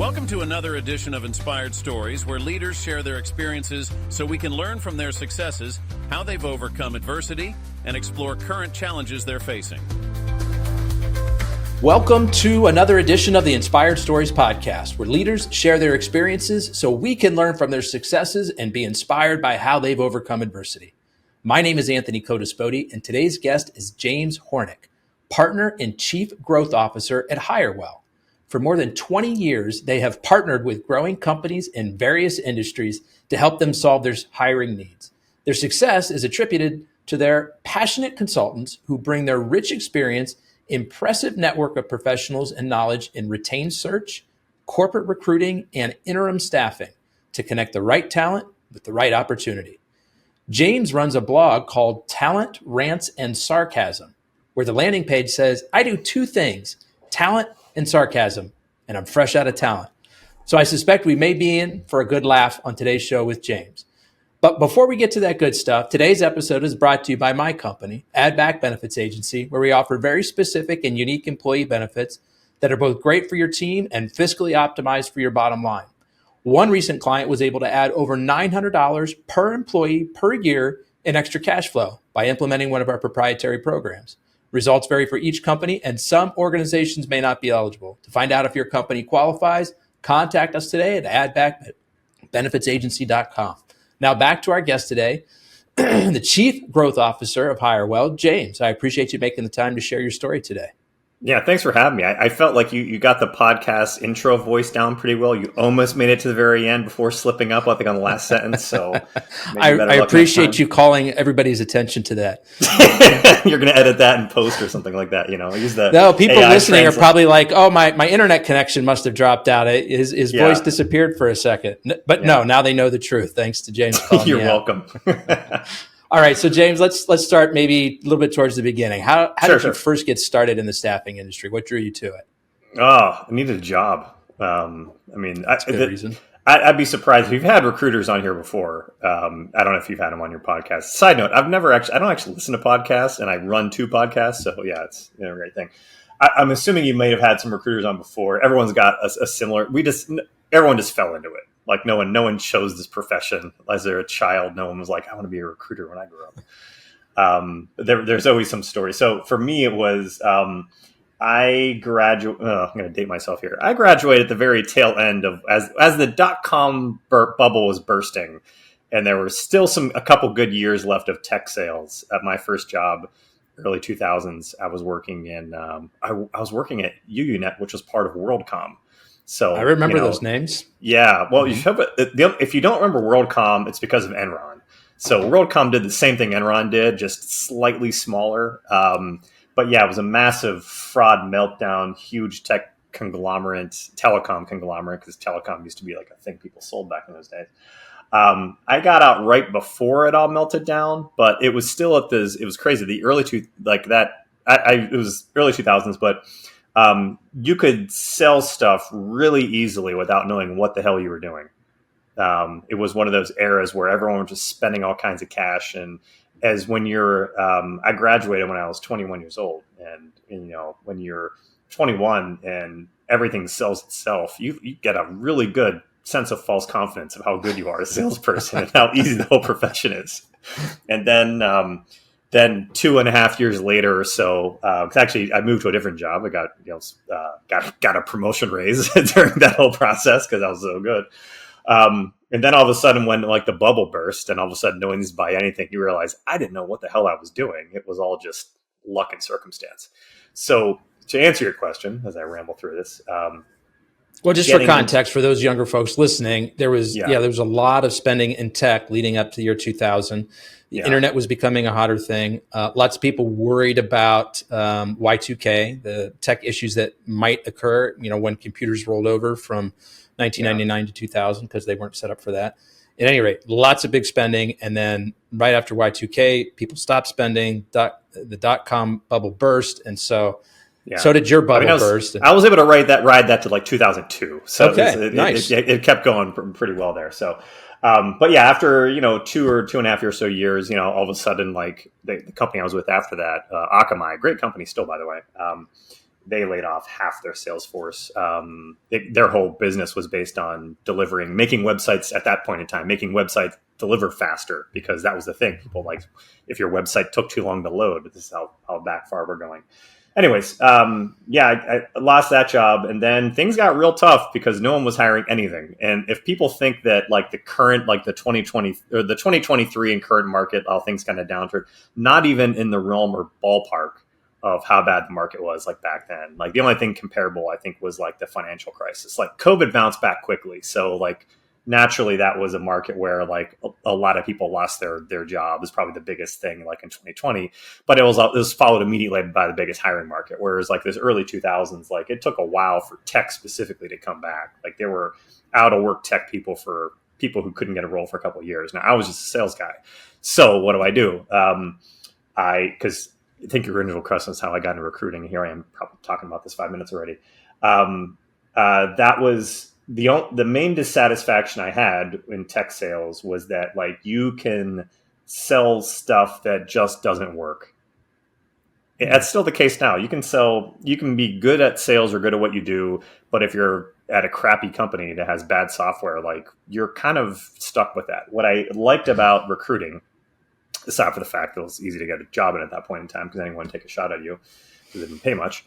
Welcome to another edition of Inspired Stories, where leaders share their experiences so we can learn from their successes, how they've overcome adversity, and explore current challenges they're facing. Welcome to another edition of the Inspired Stories podcast, where leaders share their experiences so we can learn from their successes and be inspired by how they've overcome adversity. My name is Anthony Codispoti, and today's guest is James Hornick, Partner and Chief Growth Officer at HireWell's. For more than 20 years, they have partnered with growing companies in various industries to help them solve their hiring needs. Their success is attributed to their passionate consultants who bring their rich experience, impressive network of professionals and knowledge in retained search, corporate recruiting, and interim staffing to connect the right talent with the right opportunity. James runs a blog called Talent, Rants, and Sarcasm, where the landing page says, I do two things, talent and sarcasm, and I'm fresh out of talent. So I suspect we may be in for a good laugh on today's show with James. But before we get to that good stuff, today's episode is brought to you by my company, Add Back Benefits Agency, where we offer very specific and unique employee benefits that are both great for your team and fiscally optimized for your bottom line. One recent client was able to add over $900 per employee per year in extra cash flow by implementing one of our proprietary programs. Results vary for each company, and some organizations may not be eligible. To find out if your company qualifies, contact us today at addbackbenefitsagency.com. Now back to our guest today, the Chief Growth Officer of HireWell's, James. I appreciate you making the time to share your story today. Yeah, thanks for having me. I felt like you got the podcast intro voice down pretty well. You almost made it to the very end before slipping up, I think, on the last sentence. So I appreciate you calling everybody's attention to that. You're going to edit that in post or something like that, you know. Use the no, people AI listening translate. Are probably like, oh, my internet connection must have dropped out. His voice disappeared for a second. But no, now they know the truth. Thanks to James calling You're me welcome. All right, so James, let's start maybe a little bit towards the beginning. How did you first get started in the staffing industry? What drew you to it? Oh, I needed a job. That's a good reason. I'd be surprised if you've had recruiters on here before. I don't know if you've had them on your podcast. Side note, I don't actually listen to podcasts, and I run two podcasts. So yeah, it's a great thing. I'm assuming you may have had some recruiters on before. Everyone's got a similar. Everyone just fell into it. Like no one chose this profession as they're a child. No one was like, I want to be a recruiter when I grew up. There's always some story. So for me, it was I graduated. I'm going to date myself here. I graduated at the very tail end of as the .com bubble was bursting, and there were still a couple good years left of tech sales. At my first job, early 2000s, I was working in I was working at UUNet, which was part of WorldCom. So I remember those names. Yeah. Well, if you don't remember WorldCom, it's because of Enron. So WorldCom did the same thing Enron did, just slightly smaller. But yeah, it was a massive fraud meltdown, huge telecom conglomerate, because telecom used to be like a thing people sold back in those days. I got out right before it all melted down, but it was still it was crazy. The early it was early 2000s, but you could sell stuff really easily without knowing what the hell you were doing. It was one of those eras where everyone was just spending all kinds of cash. And as when I graduated when I was 21 years old, and when you're 21 and everything sells itself, you get a really good sense of false confidence of how good you are as a salesperson and how easy the whole profession is. And then 2.5 years later or so, actually I moved to a different job. I got a promotion raise during that whole process because I was so good. And then all of a sudden when like the bubble burst and all of a sudden no one needs to buy anything, you realize I didn't know what the hell I was doing. It was all just luck and circumstance. So to answer your question, as I ramble through this, well, just for context, for those younger folks listening, there was a lot of spending in tech leading up to the year 2000. The internet was becoming a hotter thing. Lots of people worried about Y2K, the tech issues that might occur, when computers rolled over from 1999 to 2000 because they weren't set up for that. At any rate, lots of big spending. And then right after Y2K, people stopped spending. The .com bubble burst. And so did your bubble burst. I was able to ride that to like 2002. So nice. It kept going pretty well there. So, but yeah, after, 2 or 2.5 or so years, all of a sudden, like the company I was with after that, Akamai, great company still, by the way, they laid off half their sales force. Their whole business was based on making websites at that point in time, making websites deliver faster, because that was the thing. People like, if your website took too long to load, this is how back far we're going. Anyways, I lost that job, and then things got real tough because no one was hiring anything. And if people think that like the current, like the 2020 or the 2023 and current market, all things kind of downturn, not even in the realm or ballpark of how bad the market was like back then. Like the only thing comparable, I think, was like the financial crisis. Like COVID bounced back quickly, so like naturally that was a market where like a lot of people lost their job. Is probably the biggest thing like in 2020, but it was followed immediately by the biggest hiring market. Whereas like this early 2000s, like it took a while for tech specifically to come back. Like there were out of work tech people for people who couldn't get a role for a couple of years. Now I was just a sales guy. So what do? Because I think your original question is how I got into recruiting. Here I am probably talking about this 5 minutes already. That was the main dissatisfaction I had in tech sales, was that like you can sell stuff that just doesn't work. That's still the case now. You can be good at sales or good at what you do, but if you're at a crappy company that has bad software, like you're kind of stuck with that. What I liked about recruiting, aside from the fact that it was easy to get a job in at that point in time because anyone would take a shot at you because they didn't pay much,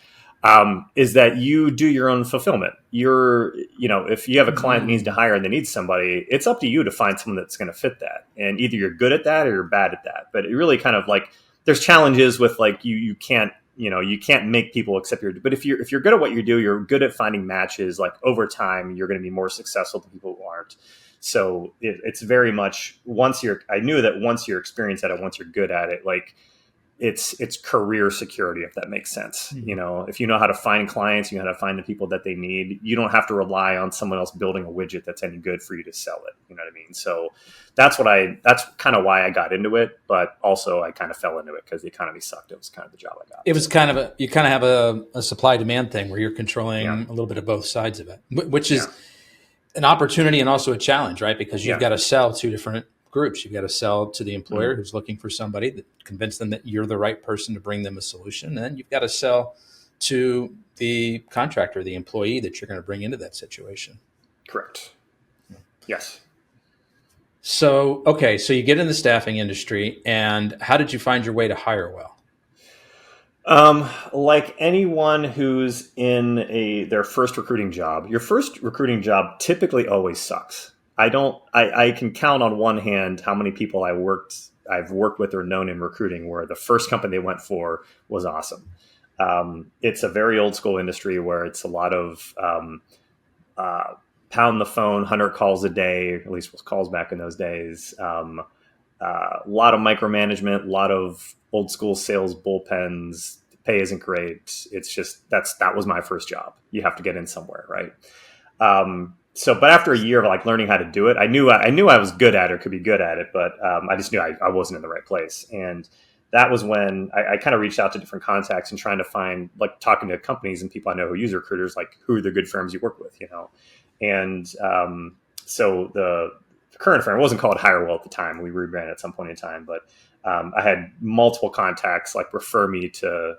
is that you do your own fulfillment. If you have a client that needs to hire and they need somebody, it's up to you to find someone that's going to fit that. And either you're good at that or you're bad at that. But it really kind of like, there's challenges with like, you can't make people accept but if you're good at what you do, you're good at finding matches. Like over time, you're going to be more successful than people who aren't. So it's very much I knew that once you're experienced at it, once you're good at it, like it's career security, if that makes sense. Mm-hmm. If you know how to find clients, you know how to find the people that they need, you don't have to rely on someone else building a widget that's any good for you to sell it. You know what I mean? So that's kind of why I got into it. But also I kind of fell into it because the economy sucked. It was kind of the job I got. It was you kind of have a supply demand thing where you're controlling a little bit of both sides of it, which is an opportunity and also a challenge, right? Because you've got to sell two different groups. You've got to sell to the employer who's looking for somebody, that convince them that you're the right person to bring them a solution. And then you've got to sell to the contractor, the employee that you're going to bring into that situation. Correct. Yes. So you get in the staffing industry, and how did you find your way to HireWell? Like anyone who's in their first recruiting job, your first recruiting job typically always sucks. I can count on one hand how many people I've worked with or known in recruiting where the first company they went for was awesome. It's a very old school industry where it's a lot of, pound the phone, 100 calls a day, at least was calls back in those days. A lot of micromanagement, a lot of old school sales bullpens. The pay isn't great. It's just, that was my first job. You have to get in somewhere, right? But after a year of like learning how to do it, I knew I was good at it or could be good at it, but I just knew I wasn't in the right place. And that was when I kind of reached out to different contacts and trying to find, like talking to companies and people I know who use recruiters, like who are the good firms you work with, And so the current firm wasn't called HireWell at the time. We rebranded at some point in time, but I had multiple contacts like refer me to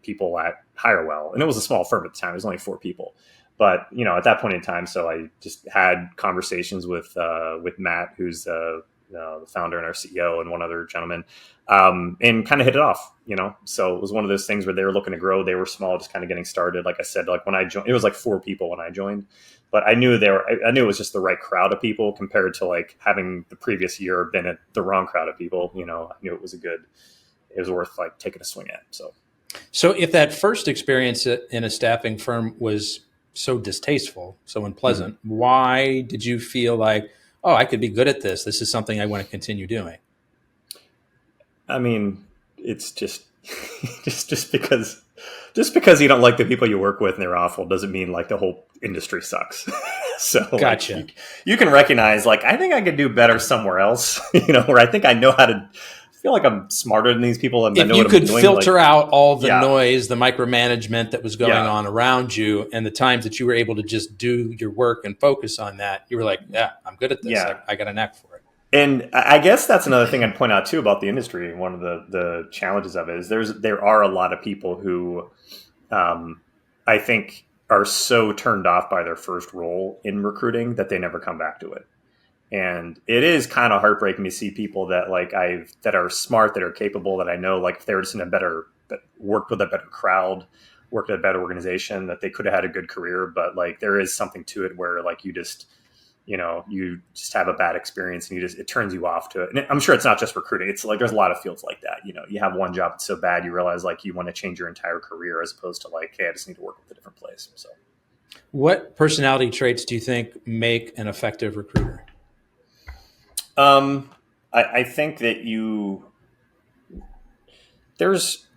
people at HireWell, and it was a small firm at the time. It was only 4 people. But, at that point in time, so I just had conversations with Matt, who's the founder and our CEO, and one other gentleman, and kind of hit it off, So it was one of those things where they were looking to grow. They were small, just kind of getting started. Like I said, like when I joined, it was like 4 people when I joined, but I knew I knew it was just the right crowd of people compared to like having the previous year been at the wrong crowd of people. I knew it was worth like taking a swing at. So if that first experience in a staffing firm was so distasteful, so unpleasant, why did you feel like, I could be good at this? This is something I want to continue doing. I mean, it's just because you don't like the people you work with and they're awful doesn't mean like the whole industry sucks. So gotcha. Like, you can recognize like, I think I could do better somewhere else, where I think I know how to feel like I'm smarter than these people. And if I know you what could I'm doing, filter out all the noise, the micromanagement that was going on around you, and the times that you were able to just do your work and focus on that, you were like, I'm good at this. Yeah. I got a knack for it. And I guess that's another thing I'd point out too about the industry. One of the challenges of it is there are a lot of people who I think are so turned off by their first role in recruiting that they never come back to it. And it is kind of heartbreaking to see people that that are smart, that are capable, that I know, like if they were just in that worked with a better crowd, worked at a better organization, that they could have had a good career. But like, there is something to it where like you just have a bad experience and it turns you off to it. And I'm sure it's not just recruiting. It's like, there's a lot of fields like that. You have one job that's so bad, you realize like you want to change your entire career as opposed to like, hey, I just need to work with a different place. So what personality traits do you think make an effective recruiter? I think that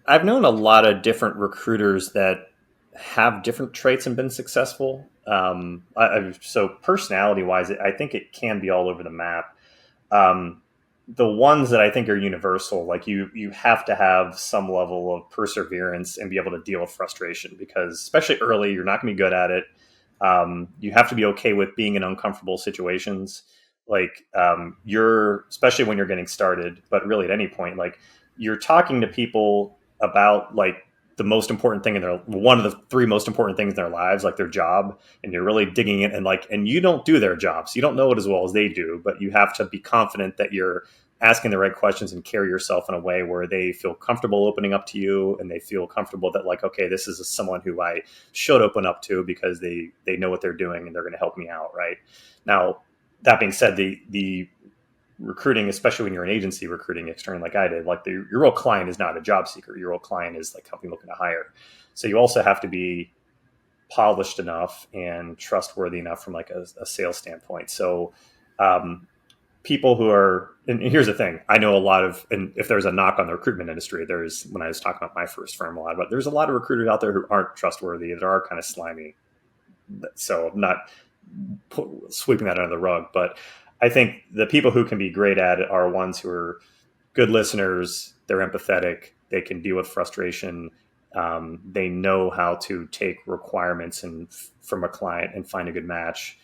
I've known a lot of different recruiters that have different traits and been successful. So personality wise, I think it can be all over the map. The ones that I think are universal, like you have to have some level of perseverance and be able to deal with frustration, because especially early, you're not going to be good at it. You have to be okay with being in uncomfortable situations. Like especially when you're getting started, but really at any point, like you're talking to people about like the most important thing one of the three most important things in their lives, like their job, and you're really digging in and you don't do their jobs. You don't know it as well as they do, but you have to be confident that you're asking the right questions and carry yourself in a way where they feel comfortable opening up to you, and they feel comfortable that like, okay, this is someone who I should open up to because they know what they're doing and they're going to help me out. Right now, that being said, the recruiting, especially when you're an agency recruiting externally like I did, like your real client is not a job seeker. Your real client is like a company looking to hire. So you also have to be polished enough and trustworthy enough from like a sales standpoint. So people who are, and here's the thing, I know a lot of, and if there's a knock on the recruitment industry, when I was talking about my first firm a lot, but there's a lot of recruiters out there who aren't trustworthy, that are kind of slimy. So I'm not sweeping that under the rug, but I think the people who can be great at it are ones who are good listeners. They're empathetic. They can deal with frustration. They know how to take requirements from a client and find a good match.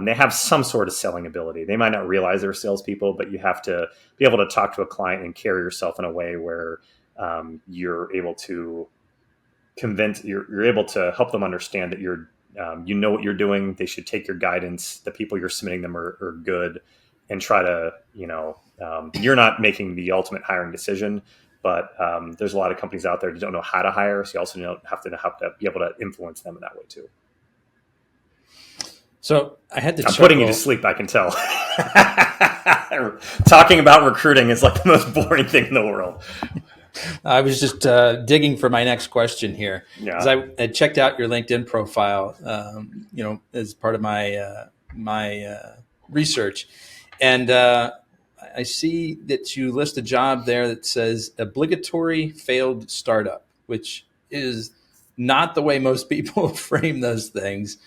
They have some sort of selling ability. They might not realize they're salespeople, but you have to be able to talk to a client and carry yourself in a way where you're able to you're able to help them understand that you know what you're doing. They should take your guidance. The people you're submitting them are good, and try to, you're not making the ultimate hiring decision, but there's a lot of companies out there that don't know how to hire. So you also have to be able to influence them in that way too. So I'm putting you to sleep, I can tell. Talking about recruiting is like the most boring thing in the world. I was just digging for my next question here, because I had checked out your LinkedIn profile, as part of my research, and I see that you list a job there that says obligatory failed startup, which is not the way most people frame those things.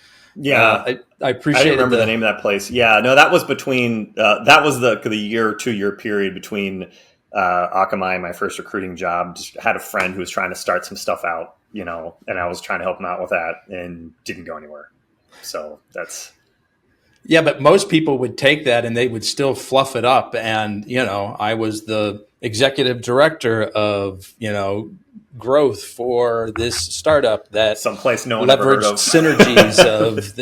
Yeah, I appreciate. I didn't remember the name of that place. Yeah, no, that was between that was the 2-year period between Akamai, my first recruiting job. Just had a friend who was trying to start some stuff out, and I was trying to help him out with that, and didn't go anywhere. So that's. Yeah, but most people would take that and they would still fluff it up. And, I was the executive director of, growth for this startup that someplace no one ever heard of. Synergies of,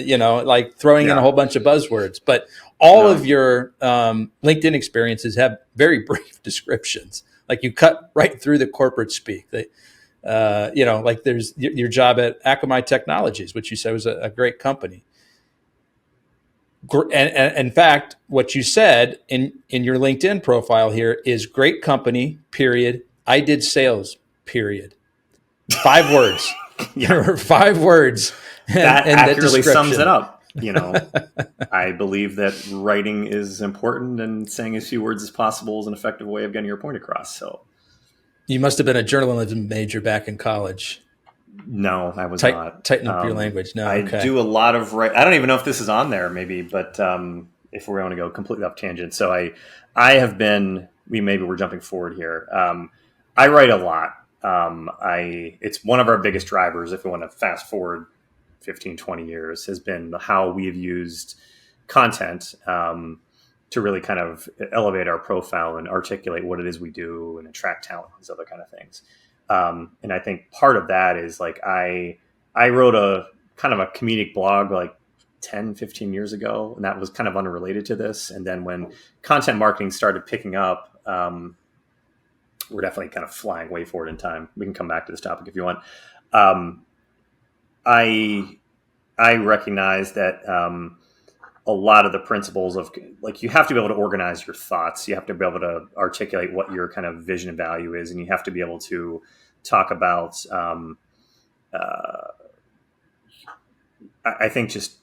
like throwing in a whole bunch of buzzwords. But all of your LinkedIn experiences have very brief descriptions. Like you cut right through the corporate speak. Like there's your job at Akamai Technologies, which you said was a great company. And in fact, what you said in your LinkedIn profile here is great company, period. I did sales, period. 5 words. There were 5 words. That accurately sums it up. I believe that writing is important, and saying as few words as possible is an effective way of getting your point across. So, you must have been a journalism major back in college. No, I was not. Tighten up your language. No, I do a lot of I don't even know if this is on there, maybe, but if we're going to go completely off tangent. So I have been, we're jumping forward here. I write a lot. It's one of our biggest drivers, if we want to fast forward 15, 20 years, has been how we've used content to really kind of elevate our profile and articulate what it is we do and attract talent, these other kind of things. And I think part of that is like I I wrote a kind of a comedic blog like 10, 15 years ago, and that was kind of unrelated to this. And then when content marketing started picking up, we're definitely kind of flying way forward in time. We can come back to this topic if you want. I recognize that a lot of the principles of like, you have to be able to organize your thoughts. You have to be able to articulate what your kind of vision and value is. And you have to be able to talk about, I think just,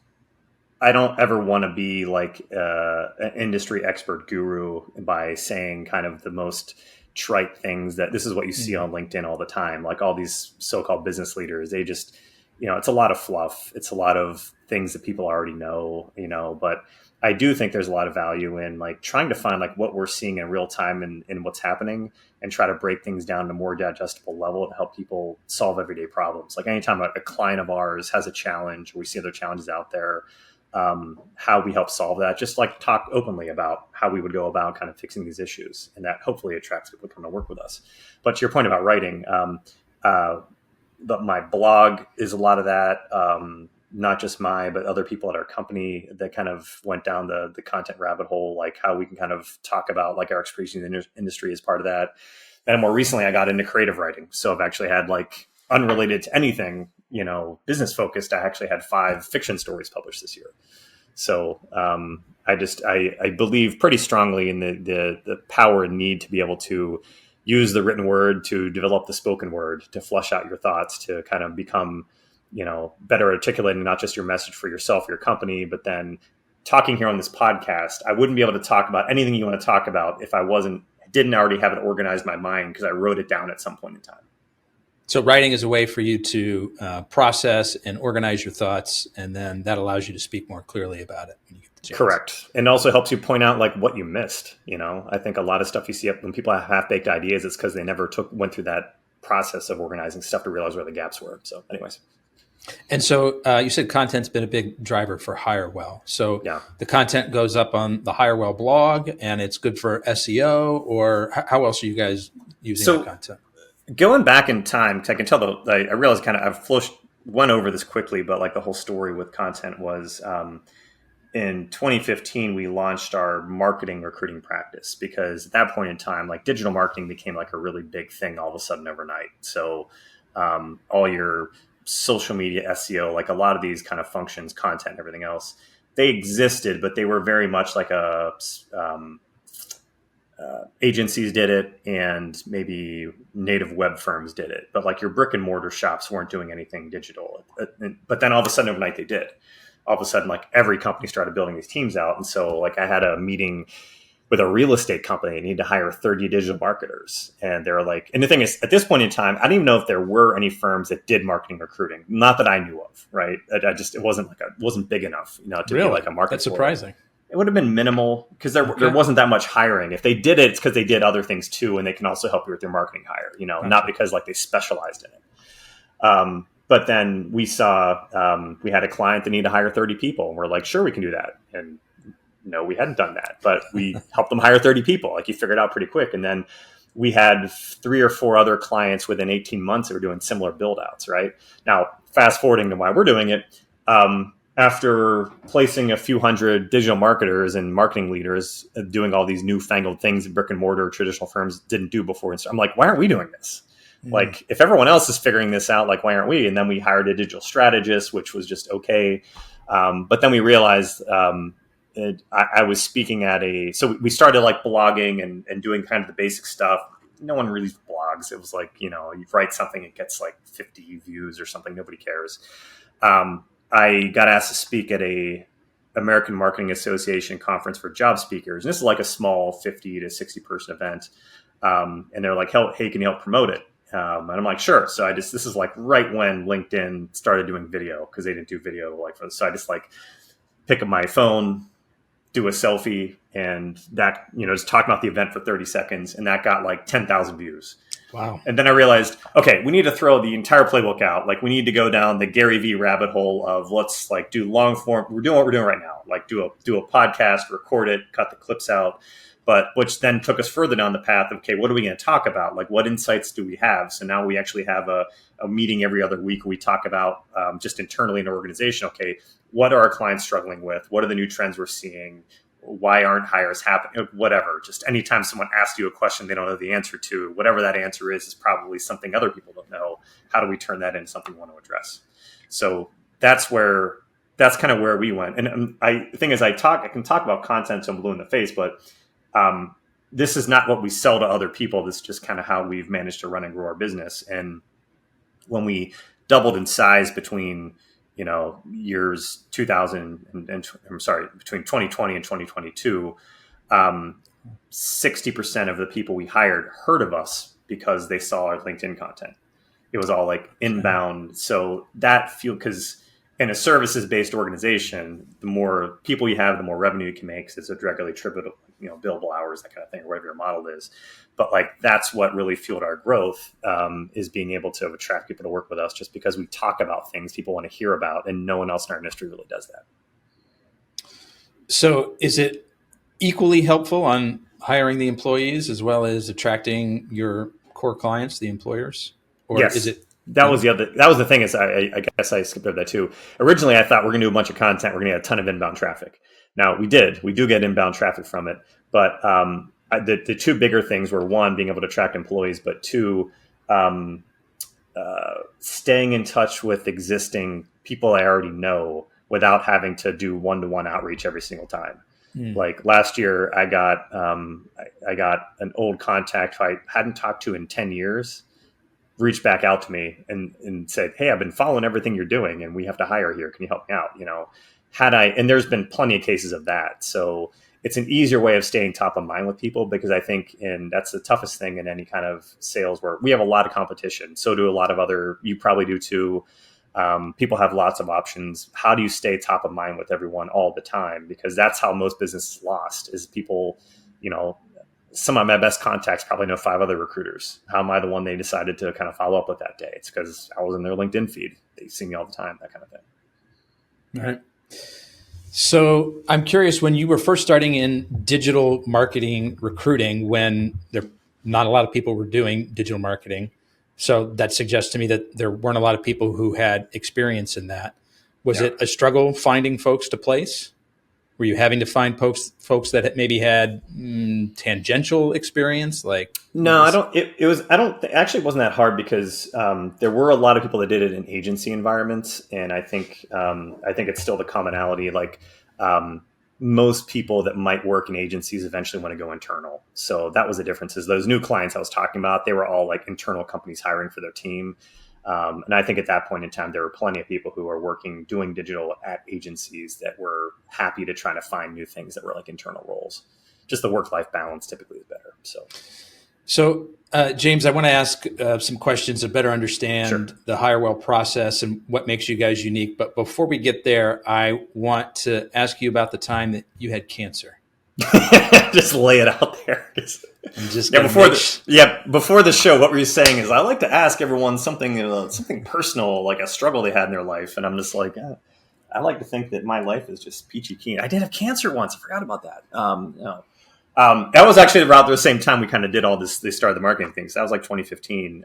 I don't ever want to be like an industry expert guru by saying kind of the most trite things that this is what you see on LinkedIn all the time. Like all these so-called business leaders, they just, it's a lot of fluff. It's a lot of things that people already know, but I do think there's a lot of value in like trying to find like what we're seeing in real time and what's happening and try to break things down to a more digestible level to help people solve everyday problems. Like anytime a client of ours has a challenge, or we see other challenges out there, how we help solve that, just like talk openly about how we would go about kind of fixing these issues. And that hopefully attracts people to come to work with us. But to your point about writing, my blog is a lot of that, not just but other people at our company that kind of went down the content rabbit hole, like how we can kind of talk about like our experience in the industry as part of that. And more recently, I got into creative writing. So I've actually had like unrelated to anything, business focused. I actually had 5 fiction stories published this year. So I believe pretty strongly in the power and need to be able to use the written word to develop the spoken word, to flush out your thoughts, to kind of become, better articulating not just your message for yourself, your company, but then talking here on this podcast. I wouldn't be able to talk about anything you want to talk about if I didn't already have it organized in my mind because I wrote it down at some point in time. So writing is a way for you to process and organize your thoughts, and then that allows you to speak more clearly about it when you get the chance. Correct. And also helps you point out like what you missed. I think a lot of stuff you see when people have half-baked ideas, it's because they never went through that process of organizing stuff to realize where the gaps were. So anyways. And so you said content's been a big driver for HireWell. So yeah. The content goes up on the HireWell blog and it's good for SEO, or how else are you guys using that content? Going back in time, because I can tell I realized kind of went over this quickly, but like the whole story with content was in 2015, we launched our marketing recruiting practice because at that point in time, like digital marketing became like a really big thing all of a sudden overnight. So all your social media SEO, like a lot of these kind of functions, content, and everything else, they existed, but they were very much like agencies did it and maybe native web firms did it. But like your brick and mortar shops weren't doing anything digital. But then all of a sudden overnight they did. All of a sudden, like every company started building these teams out. And so like I had a meeting with a real estate company. I need to hire 30 digital marketers. And they're like, and the thing is, at this point in time, I didn't even know if there were any firms that did marketing recruiting. Not that I knew of, right? It wasn't big enough, to be like a market. That's surprising. It would have been minimal because there wasn't that much hiring. If they did it, it's because they did other things too, and they can also help you with your marketing hire, not because like they specialized in it. But then we saw, we had a client that needed to hire 30 people, and we're like, sure, we can do that. And no, we hadn't done that, but we helped them hire 30 people. Like you figured it out pretty quick. And then we had 3 or 4 other clients within 18 months that were doing similar build outs, right? Now, fast forwarding to why we're doing it, after placing a few hundred digital marketers and marketing leaders doing all these newfangled things that brick and mortar traditional firms didn't do before. I'm like, why aren't we doing this? Mm-hmm. Like if everyone else is figuring this out, like why aren't we? And then we hired a digital strategist, which was just okay. But then we realized I was speaking so we started like blogging and doing kind of the basic stuff. No one really blogs. It was like, you write something, it gets like 50 views or something. Nobody cares. I got asked to speak at a American Marketing Association conference for job speakers. And this is like a small 50 to 60 person event. And they're like, hey, can you help promote it? And I'm like, sure. So this is like right when LinkedIn started doing video because they didn't do video so I just like pick up my phone, do a selfie, and that, just talk about the event for 30 seconds. And that got like 10,000 views. Wow. And then I realized, okay, we need to throw the entire playbook out. Like we need to go down the Gary V rabbit hole of let's like do long form. We're doing what we're doing right now. Like do a podcast, record it, cut the clips out, but which then took us further down the path of, okay, what are we going to talk about? Like, what insights do we have? So now we actually have a meeting every other week where we talk about just internally in an organization, okay, what are our clients struggling with? What are the new trends we're seeing? Why aren't hires happening? Whatever. Just anytime someone asks you a question they don't know the answer to, whatever that answer is probably something other people don't know. How do we turn that into something we want to address? So that's kind of where we went. And the thing is, I can talk about content so I'm blue in the face, but this is not what we sell to other people. This is just kind of how we've managed to run and grow our business. And when we doubled in size between years 2000 between 2020 and 2022, 60% of the people we hired heard of us because they saw our LinkedIn content. It was all like inbound. So that because in a services-based organization, the more people you have, the more revenue you can make. So it's a directly attributable, billable hours, that kind of thing, or whatever your model is. But like, that's what really fueled our growth, is being able to attract people to work with us, just because we talk about things people want to hear about, and no one else in our industry really does that. So is it equally helpful on hiring the employees as well as attracting your core clients, the employers? Or yes. Is it? That was the thing is, I guess I skipped over that too. Originally, I thought we're going to do a bunch of content. We're going to get a ton of inbound traffic. Now we do get inbound traffic from it, but the two bigger things were, one, being able to attract employees, but two, staying in touch with existing people I already know without having to do one-to-one outreach every single time. Like last year, I got an old contact who I hadn't talked to in 10 years. Reached back out to me and said, "Hey, I've been following everything you're doing, and we have to hire here. Can you help me out?" And there's been plenty of cases of that. So it's an easier way of staying top of mind with people, because I think, and that's the toughest thing in any kind of sales, where we have a lot of competition. So do a lot of you probably do too. People have lots of options. How do you stay top of mind with everyone all the time? Because that's how most businesses lost, is people, some of my best contacts probably know 5 other recruiters. How am I the one they decided to kind of follow up with that day? It's because I was in their LinkedIn feed. They see me all the time, that kind of thing. All right. So I'm curious, when you were first starting in digital marketing recruiting, when not a lot of people were doing digital marketing, so that suggests to me that there weren't a lot of people who had experience in that. Was it a struggle finding folks to place? Were you having to find folks that maybe had tangential experience? No, I don't. Actually, it wasn't that hard, because there were a lot of people that did it in agency environments, and I think it's still the commonality. Most people that might work in agencies eventually want to go internal. So that was the difference. Is those new clients I was talking about, they were all like internal companies hiring for their team. And I think at that point in time, there were plenty of people who were doing digital at agencies that were happy to try to find new things that were like internal roles. Just the work-life balance typically is better. So James, I want to ask some questions to better understand the HireWell process and what makes you guys unique. But before we get there, I want to ask you about the time that you had cancer. Just lay it out there. Before the show, what were you saying is, I like to ask everyone something personal, like a struggle they had in their life, and I'm just like, I like to think that my life is just peachy keen. I did have cancer once. I forgot about that. That was actually around the same time we kind of did all this. They started the marketing thing. So that was like 2015,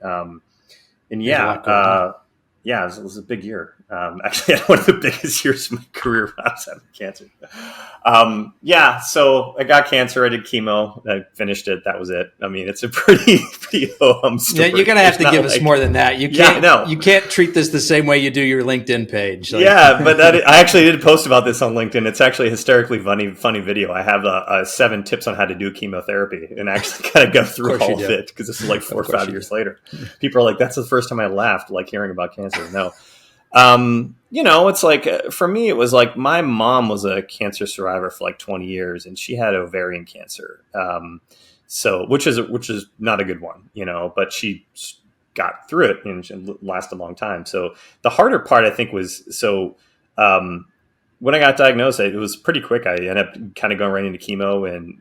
it was a big year. Actually, I had one of the biggest years of my career when I was having cancer. So I got cancer. I did chemo. I finished it. That was it. I mean, it's a pretty story. Yeah, you're going to have to give us more than that. You can't treat this the same way you do your LinkedIn page. But I actually did post about this on LinkedIn. It's actually a hysterically funny video. I have 7 tips on how to do chemotherapy, and actually kind of go through all of it, because this is like 4 or 5 years later. People are like, that's the first time I laughed, like hearing about cancer. No. It's like, for me, it was like, my mom was a cancer survivor for like 20 years, and she had ovarian cancer. Which is not a good one, but she got through it, and it lasted a long time. So the harder part, I think, was, when I got diagnosed, it was pretty quick. I ended up kind of going right into chemo, and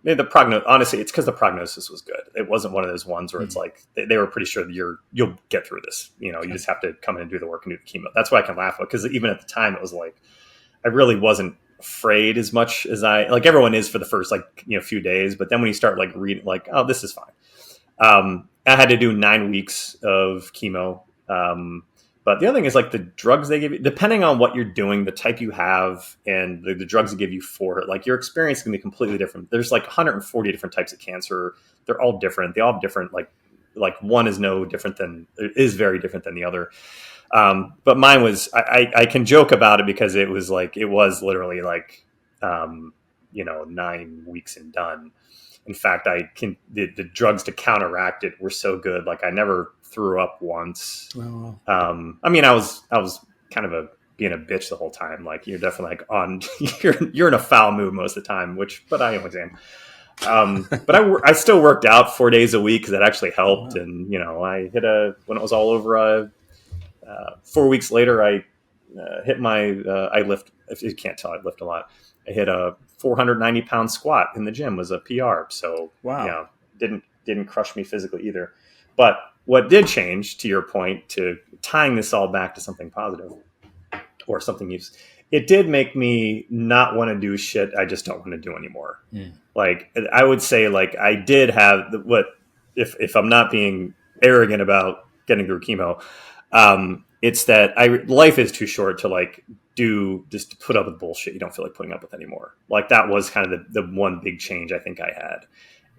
the prognosis. Honestly, it's because the prognosis was good. It wasn't one of those ones where it's like they were pretty sure that you'll get through this. You just have to come in and do the work and do the chemo. That's why I can laugh at, because even at the time, it was like I really wasn't afraid as much as everyone is for the first few days, but then when you start reading oh, this is fine. I had to do 9 weeks of chemo. But the other thing is the drugs they give you, depending on what you're doing, the type you have, and the drugs they give you for it, your experience can be completely different. There's 140 different types of cancer. They're all different. They all have different, one is very different than the other. But mine was, I can joke about it because it was literally 9 weeks and done. In fact, the drugs to counteract it were so good. I never threw up once. Oh. I was kind of being a bitch the whole time. You're definitely you're in a foul mood most of the time, but I always am. But I still worked out 4 days a week because that actually helped. Wow. And, I hit when it was all over, 4 weeks later, I hit I lift, if you can't tell, I lift a lot. I hit a 490 pound squat in the gym, was a PR. So, wow. Didn't crush me physically either. But what did change, to your point, to tying this all back to something positive or something useful, it did make me not want to do shit I just don't want to do anymore. Mm. I would say I did have if I'm not being arrogant about getting through chemo, it's that life is too short to just put up with bullshit you don't feel like putting up with anymore. That was kind of the one big change I think I had.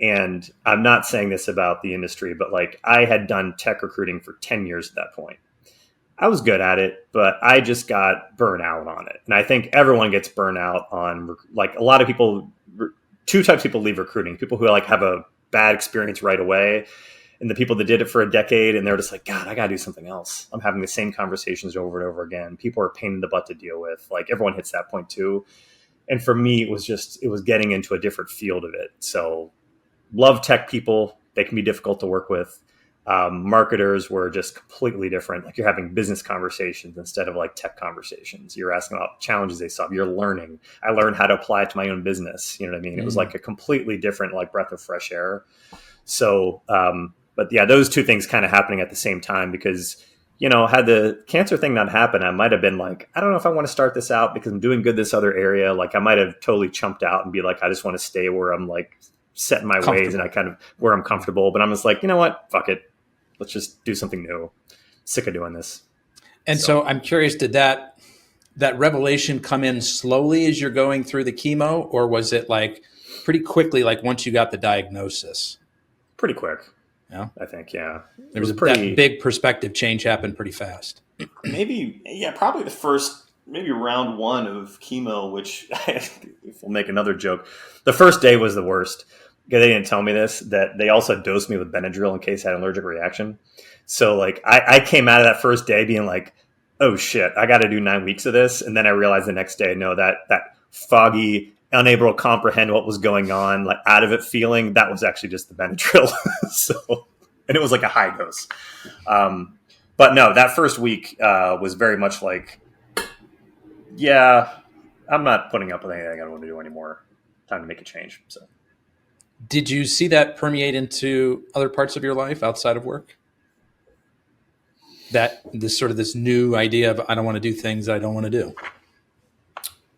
And I'm not saying this about the industry, but I had done tech recruiting for 10 years at that point. I was good at it, but I just got burnt out on it. And I think everyone gets burnt out on a lot of people. Two types of people leave recruiting: people who have a bad experience right away, and the people that did it for a decade and they're just God, I got to do something else. I'm having the same conversations over and over again. People are a pain in the butt to deal with. Everyone hits that point too. And for me, it was getting into a different field of it. So love tech people. They can be difficult to work with. Marketers were just completely different. You're having business conversations instead of tech conversations. You're asking about challenges they solve. You're learning. I learned how to apply it to my own business. You know what I mean? Mm-hmm. It was a completely different breath of fresh air. So, but yeah, those two things kind of happening at the same time because, had the cancer thing not happened, I might have been I don't know if I want to start this out because I'm doing good this other area. I might have totally chumped out and be I just want to stay where I'm set in my ways and I kind of where I'm comfortable. But I'm just you know what? Fuck it. Let's just do something new. Sick of doing this. And so I'm curious, did that revelation come in slowly as you're going through the chemo, or was it pretty quickly, once you got the diagnosis? Pretty quick. Yeah. I think, yeah. There was that big perspective change happened pretty fast. Probably the first, maybe round one of chemo, which we'll make another joke. The first day was the worst. They didn't tell me this, that they also dosed me with Benadryl in case I had an allergic reaction. So I came out of that first day being oh shit, I got to do 9 weeks of this. And then I realized the next day, no, that foggy, unable to comprehend what was going on, out of it feeling, that was actually just the Benadryl. And it was a high dose. But no, that first week was very much yeah, I'm not putting up with anything I don't want to do anymore. Time to make a change. So. Did you see that permeate into other parts of your life outside of work? That this new idea of I don't want to do things I don't want to do.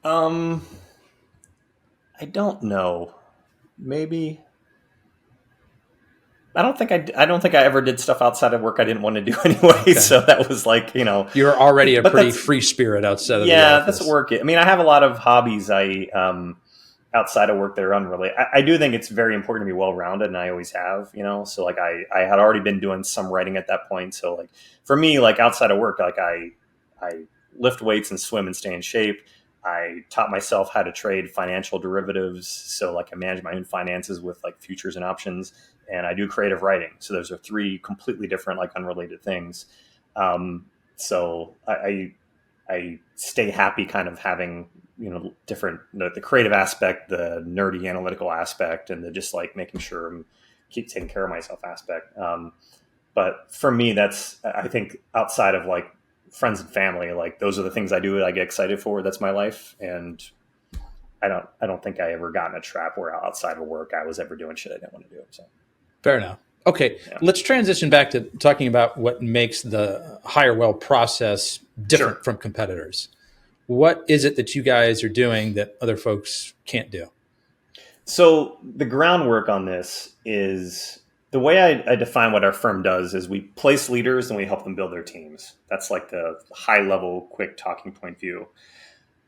I don't know. Maybe. I don't think I ever did stuff outside of work I didn't want to do anyway. Okay. So that was you're already a pretty free spirit outside of the office. Yeah, that's work. I have a lot of hobbies. Outside of work that are unrelated. I do think it's very important to be well-rounded, and I always have, so I had already been doing some writing at that point. So for me, outside of work, I lift weights and swim and stay in shape. I taught myself how to trade financial derivatives. So I manage my own finances with futures and options, and I do creative writing. So those are three completely different, unrelated things. So I stay happy kind of having, different, the creative aspect, the nerdy analytical aspect, and the just making sure I'm keep taking care of myself aspect. But for me, that's, I think outside of friends and family, those are the things I do that I get excited for. That's my life. And I don't think I ever got in a trap where outside of work, I was ever doing shit I didn't want to do. So fair enough. Okay. Yeah. Let's transition back to talking about what makes the HireWell process different from competitors. What is it that you guys are doing that other folks can't do? So the groundwork on this is the way I define what our firm does is we place leaders and we help them build their teams. That's like the high level, quick talking point view.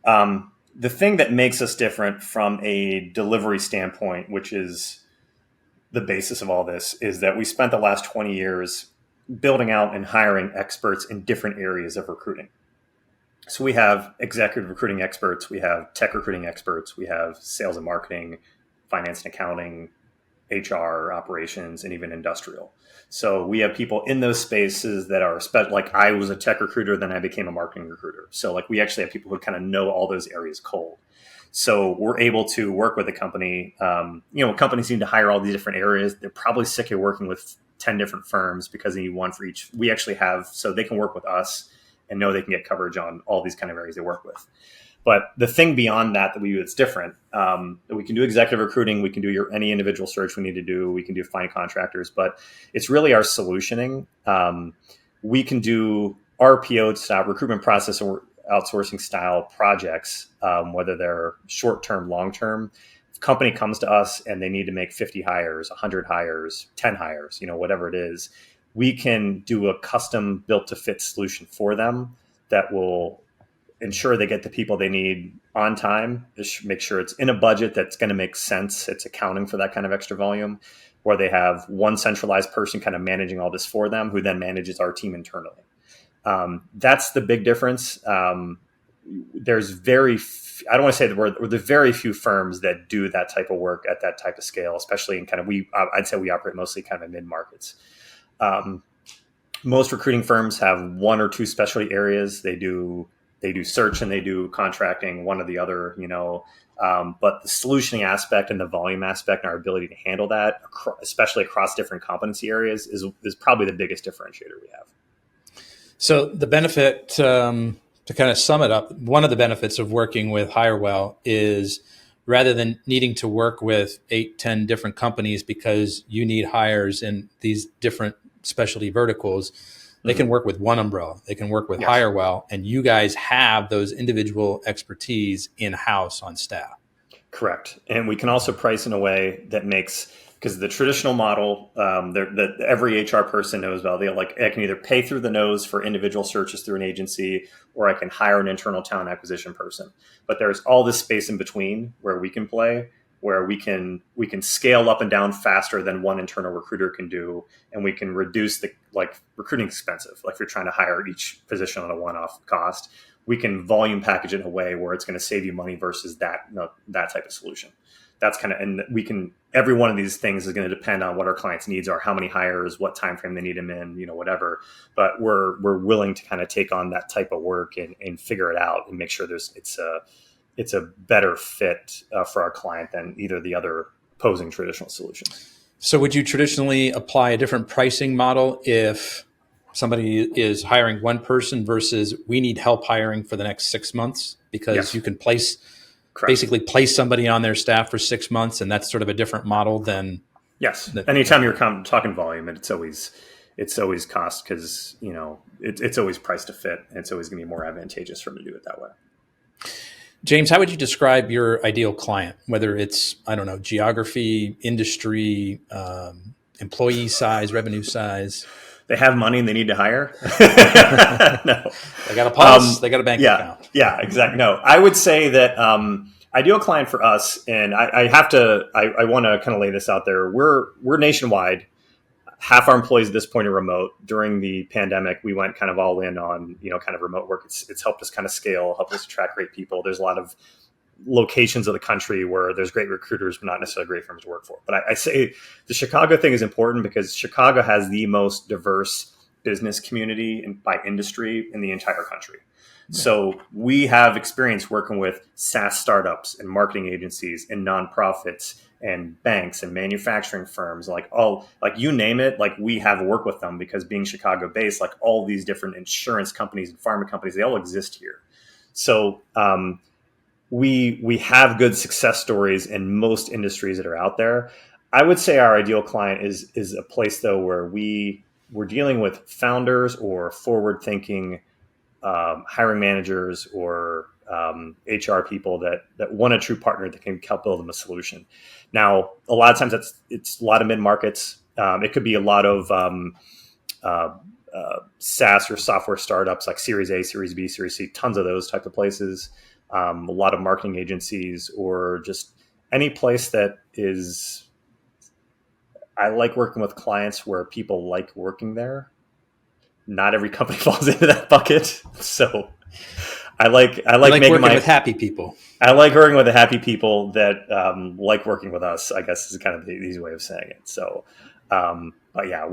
The thing that makes us different from a delivery standpoint, which is the basis of all this, is that we spent the last 20 years building out and hiring experts in different areas of recruiting. So we have executive recruiting experts, we have tech recruiting experts, we have sales and marketing, finance and accounting, HR, operations, and even industrial. So we have people in those spaces that are like I was a tech recruiter, then I became a marketing recruiter. So like we actually have people who kind of know all those areas cold. So we're able to work with a company. Companies need to hire all these different areas. They're probably sick of working with 10 different firms because they need one for each. We actually have, so they can work with us and know they can get coverage on all these kind of areas they work with. But the thing beyond that we do that's different, we can do executive recruiting, we can do any individual search we need to do, we can do find contractors, but it's really our solutioning. We can do RPO style recruitment process or outsourcing style projects, whether they're short-term, long-term. If a company comes to us and they need to make 50 hires, 100 hires, 10 hires, whatever it is, we can do a custom built to fit solution for them that will ensure they get the people they need on time, just make sure it's in a budget that's going to make sense. It's accounting for that kind of extra volume, where they have one centralized person kind of managing all this for them, who then manages our team internally. That's the big difference. There's I don't want to say the word, there's very few firms that do that type of work at that type of scale, especially in I'd say we operate mostly kind of mid markets. Most recruiting firms have one or two specialty areas. They do search and they do contracting, one or the other, but the solutioning aspect and the volume aspect and our ability to handle that, especially across different competency areas, is probably the biggest differentiator we have. So the benefit, to kind of sum it up, one of the benefits of working with HireWell is rather than needing to work with 8-10 different companies because you need hires in these different specialty verticals, they can work with one umbrella. They can work with HireWell, and you guys have those individual expertise in-house on staff. Correct. And we can also price in a way that makes, because the traditional model that every HR person knows about, I can either pay through the nose for individual searches through an agency, or I can hire an internal talent acquisition person. But there's all this space in between where we can play, where we can scale up and down faster than one internal recruiter can do, and we can reduce the recruiting expensive. Like if you're trying to hire each position on a one-off cost, we can volume package it in a way where it's going to save you money versus that type of solution. That's and every one of these things is going to depend on what our clients' needs are, how many hires, what time frame they need them in, whatever. But we're willing to kind of take on that type of work and figure it out and make sure it's a better fit for our client than either the other opposing traditional solutions. So would you traditionally apply a different pricing model if somebody is hiring one person versus we need help hiring for the next 6 months? Because you can basically place somebody on their staff for 6 months, and that's sort of a different model than... Yes. Anytime you're talking volume, it's always cost because, it's always price to fit, and it's always going to be more advantageous for them to do it that way. James, how would you describe your ideal client, whether it's, geography, industry, employee size, revenue size? They have money and they need to hire? No. They got a pulse, they got a bank account. Yeah, exactly. No, I would say that ideal client for us, and I want to kind of lay this out there. We're nationwide. Half our employees at this point are remote. During the pandemic, we went kind of all in on, kind of remote work. It's helped us kind of scale, helped us attract great people. There's a lot of locations of the country where there's great recruiters, but not necessarily great firms to work for. But I say the Chicago thing is important because Chicago has the most diverse business community by industry in the entire country. Yeah. So we have experience working with SaaS startups and marketing agencies and nonprofits and banks and manufacturing firms, you name it, we have worked with them because being Chicago based, all these different insurance companies and pharma companies, they all exist here. So we have good success stories in most industries that are out there. I would say our ideal client is a place though where we're dealing with founders or forward thinking hiring managers or HR people that want a true partner that can help build them a solution. Now, a lot of times it's a lot of mid markets. It could be a lot of SaaS or software startups like Series A, Series B, Series C, tons of those type of places. A lot of marketing agencies, or just any place that is. I like working with clients where people like working there. Not every company falls into that bucket, so I like making working with happy people. I like working with the happy people that like working with us, I guess is kind of the easy way of saying it. So, but yeah,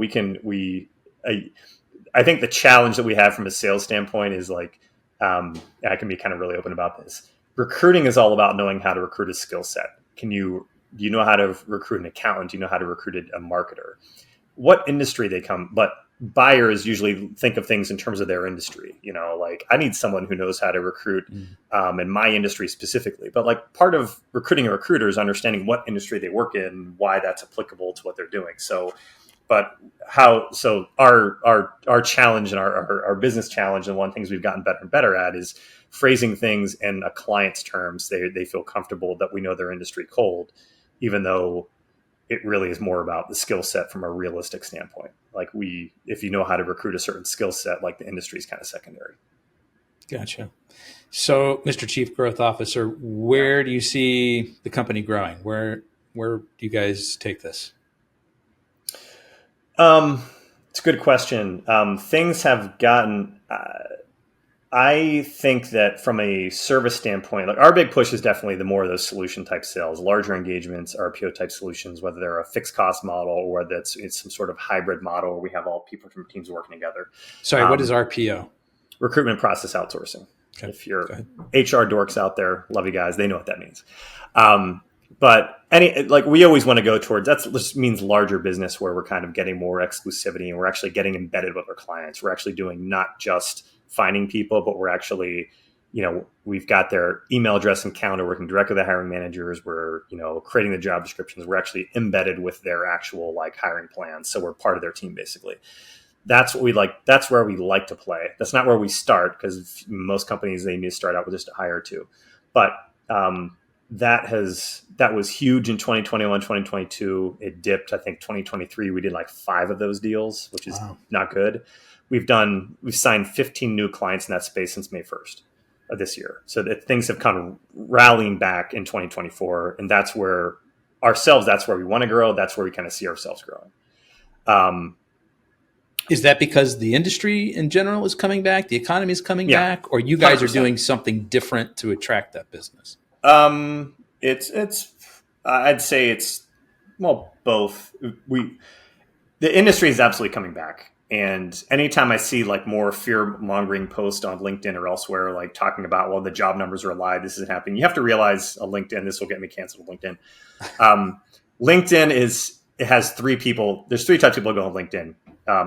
I think the challenge that we have from a sales standpoint is like, I can be kind of really open about this. Recruiting is all about knowing how to recruit a skill set. Do you know how to recruit an accountant? Do you know how to recruit a marketer? What industry they come, but buyers usually think of things in terms of their industry. Like I need someone who knows how to recruit in my industry specifically. But like part of recruiting a recruiter is understanding what industry they work in, why that's applicable to what they're doing. So, but our challenge and our business challenge, and one of the things we've gotten better and better at is phrasing things in a client's terms. They feel comfortable that we know their industry cold, even though it really is more about the skill set from a realistic standpoint. Like if you know how to recruit a certain skill set, like the industry is kind of secondary. Gotcha. So, Mr. Chief Growth Officer, where do you see the company growing? Where do you guys take this? It's a good question. Things have gotten, I think that from a service standpoint, like our big push is definitely the more of those solution type sales, larger engagements, RPO type solutions, whether they're a fixed cost model or whether it's some sort of hybrid model where we have all people from teams working together. Sorry, what is RPO? Recruitment process outsourcing. Okay. If you're HR dorks out there, love you guys, they know what that means. But we always want to go towards, that just means larger business where we're kind of getting more exclusivity and we're actually getting embedded with our clients. We're actually doing not just finding people, but we're actually, we've got their email address and calendar, working directly with the hiring managers. We're, creating the job descriptions. We're actually embedded with their actual hiring plans. So we're part of their team basically. That's what we like. That's where we like to play. That's not where we start, because most companies, they need to start out with just a hire or two. But that was huge in 2021, 2022. It dipped. I think 2023, we did 5 of those deals, which is not good. We've signed 15 new clients in that space since May 1st of this year. So that things have kind of rallying back in 2024. And that's where we want to grow. That's where we kind of see ourselves growing. Is that because the industry in general is coming back, the economy is coming back, or you guys 100%. Are doing something different to attract that business? I'd say it's, both. The industry is absolutely coming back. And anytime I see more fear-mongering posts on LinkedIn or elsewhere, talking about, the job numbers are a lie, this isn't happening. You have to realize on LinkedIn, this will get me canceled on LinkedIn. LinkedIn it has 3 people. There's 3 types of people who go on LinkedIn.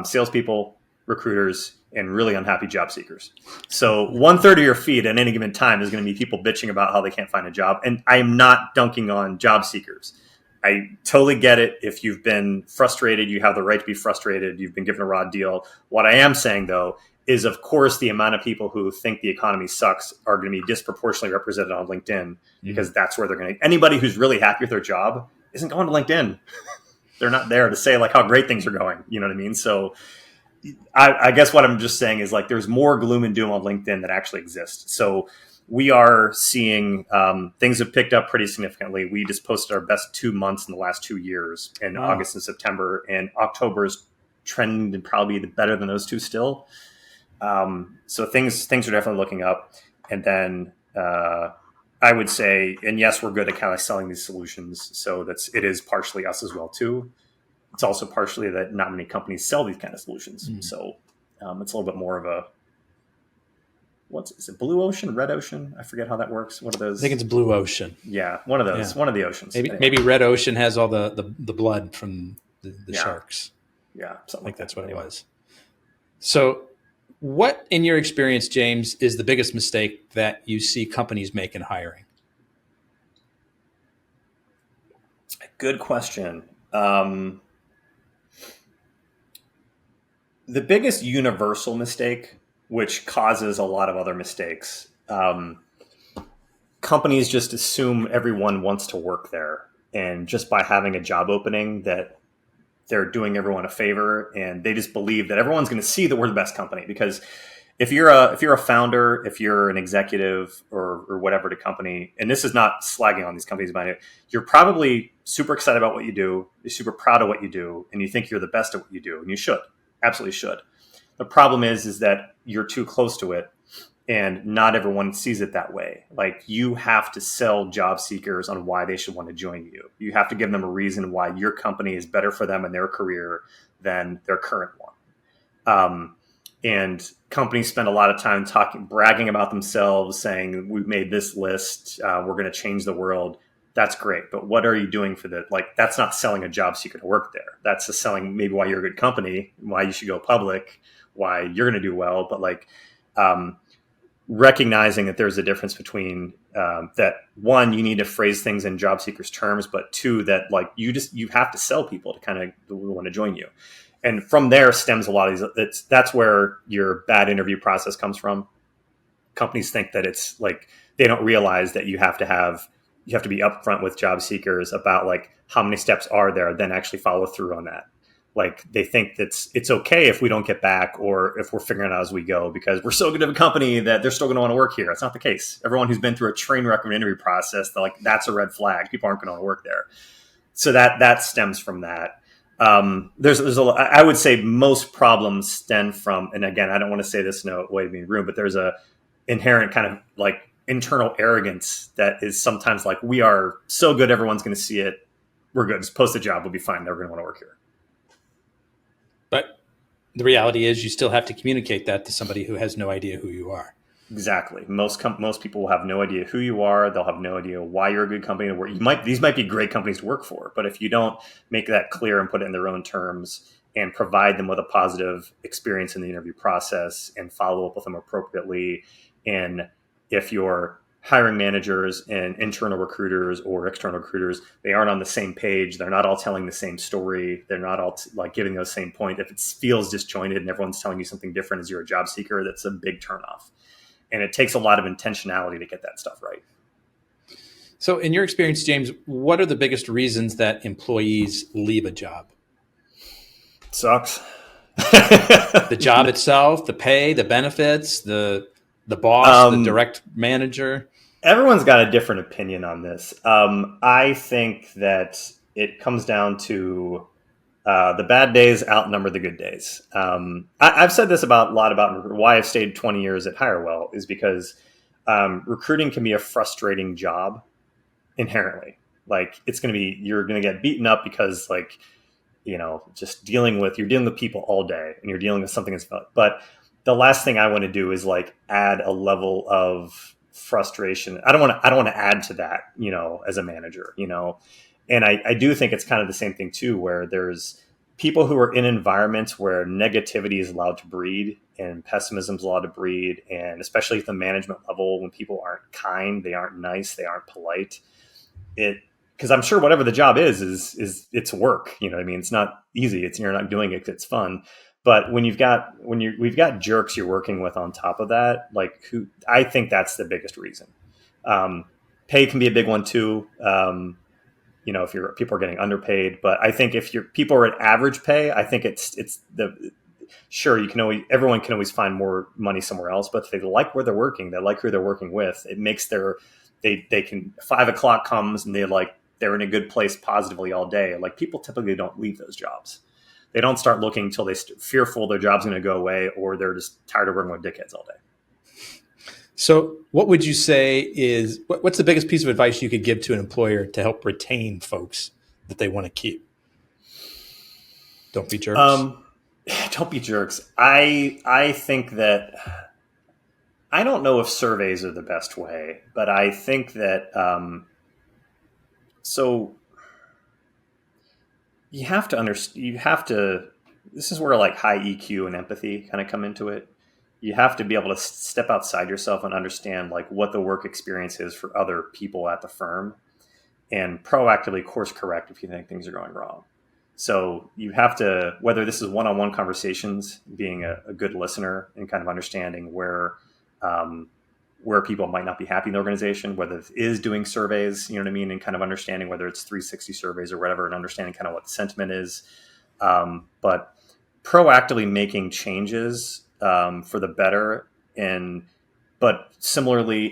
Salespeople, recruiters, and really unhappy job seekers. So 1/3 of your feed at any given time is going to be people bitching about how they can't find a job. And I am not dunking on job seekers. I totally get it. If you've been frustrated, you have the right to be frustrated. You've been given a raw deal. What I am saying, though, is, of course, the amount of people who think the economy sucks are going to be disproportionately represented on LinkedIn, because that's where they're going to. Anybody who's really happy with their job isn't going to LinkedIn. They're not there to say how great things are going. You know what I mean? So I guess what I'm just saying is there's more gloom and doom on LinkedIn that actually exists. So we are seeing things have picked up pretty significantly. We just posted our best 2 months in the last 2 years in August and September, and October's trending probably better than those 2 still. So things are definitely looking up. And then I would say, and yes, we're good at kind of selling these solutions. So it is partially us as well too. It's also partially that not many companies sell these kind of solutions. So it's a little bit more of a, is it blue ocean, red ocean? I forget how that works. What are those? I think it's blue ocean. Yeah, one of those, one of the oceans. Maybe red ocean has all the blood from the sharks. Yeah, I think that's what it was. So what, in your experience, James, is the biggest mistake that you see companies make in hiring? Good question. The biggest universal mistake which causes a lot of other mistakes. Companies just assume everyone wants to work there. And just by having a job opening that they're doing everyone a favor, and they just believe that everyone's going to see that we're the best company. Because if you're a founder, if you're an executive or whatever at a company, and this is not slagging on these companies, by it, you're probably super excited about what you do, you're super proud of what you do, and you think you're the best at what you do, and you should, absolutely should. The problem is that you're too close to it, and not everyone sees it that way. Like, you have to sell job seekers on why they should want to join you. You have to give them a reason why your company is better for them in their career than their current one. And companies spend a lot of time bragging about themselves, saying, we've made this list, we're going to change the world. That's great. But what are you doing for that? Like, that's not selling a job seeker to work there. That's just selling maybe why you're a good company, why you should go public, why you're going to do well. But like, recognizing that there's a difference between that, one, you need to phrase things in job seekers' terms, but two, that like you have to sell people to kind of want to join you. And from there stems a lot of these. That's where your bad interview process comes from. Companies think that it's like, they don't realize that you have to be upfront with job seekers about like how many steps are there, then actually follow through on that. Like, they think that it's okay if we don't get back, or if we're figuring it out as we go, because we're so good of a company that they're still going to want to work here. It's not the case. Everyone who's been through a train wreck of an interview process, that's a red flag. People aren't going to want to work there. So that stems from that. There's I would say most problems stem from, and again, I don't want to say this in a way to be rude, but there's a inherent kind of like internal arrogance that is sometimes like, we are so good, everyone's going to see it. We're good. Just post a job. We'll be fine. Never going to want to work here. But the reality is you still have to communicate that to somebody who has no idea who you are. Exactly. Most people will have no idea who you are. They'll have no idea why you're a good company to work. These might be great companies to work for, but if you don't make that clear and put it in their own terms and provide them with a positive experience in the interview process and follow up with them appropriately, and if your hiring managers and internal recruiters or external recruiters, they aren't on the same page, they're not all telling the same story, they're not all like giving those same point. If it feels disjointed and everyone's telling you something different as you're a job seeker, that's a big turnoff. And it takes a lot of intentionality to get that stuff right. So in your experience, James, what are the biggest reasons that employees leave a job? Sucks. The job itself, the pay, the benefits, the boss, the direct manager? Everyone's got a different opinion on this. I think that it comes down to the bad days outnumber the good days. I've said this a lot about why I've stayed 20 years at HireWell is because recruiting can be a frustrating job inherently. Like, you're going to get beaten up because just dealing with people all day and you're dealing with something that's fun. But the last thing I want to do is like add a level of frustration. I don't want to add to that, as a manager, And I do think it's kind of the same thing too, where there's people who are in environments where negativity is allowed to breed and pessimism is allowed to breed. And especially at the management level, when people aren't kind, they aren't nice, they aren't polite. Because I'm sure whatever the job is it's work. It's not easy. You're not doing it 'cause it's fun. But when we've got jerks you're working with on top of that, I think that's the biggest reason. Pay can be a big one too. If people are getting underpaid, but I think if people are at average pay, I think everyone can always find more money somewhere else. But if they like where they're working, they like who they're working with, it makes they can 5 o'clock comes and they're in a good place positively all day. Like, people typically don't leave those jobs. They don't start looking until they're fearful their job's going to go away, or they're just tired of working with dickheads all day. So what would you say what's the biggest piece of advice you could give to an employer to help retain folks that they want to keep? Don't be jerks. Don't be jerks. I think that, I don't know if surveys are the best way, but I think that, you have to understand, this is where like high EQ and empathy kind of come into it. You have to be able to step outside yourself and understand like what the work experience is for other people at the firm, and proactively course correct if you think things are going wrong. So you have to, whether this is one-on-one conversations, being a good listener and kind of understanding where people might not be happy in the organization, whether it is doing surveys, you know what I mean, and kind of understanding whether it's 360 surveys or whatever, and understanding kind of what the sentiment is. But proactively making changes for the better. But similarly,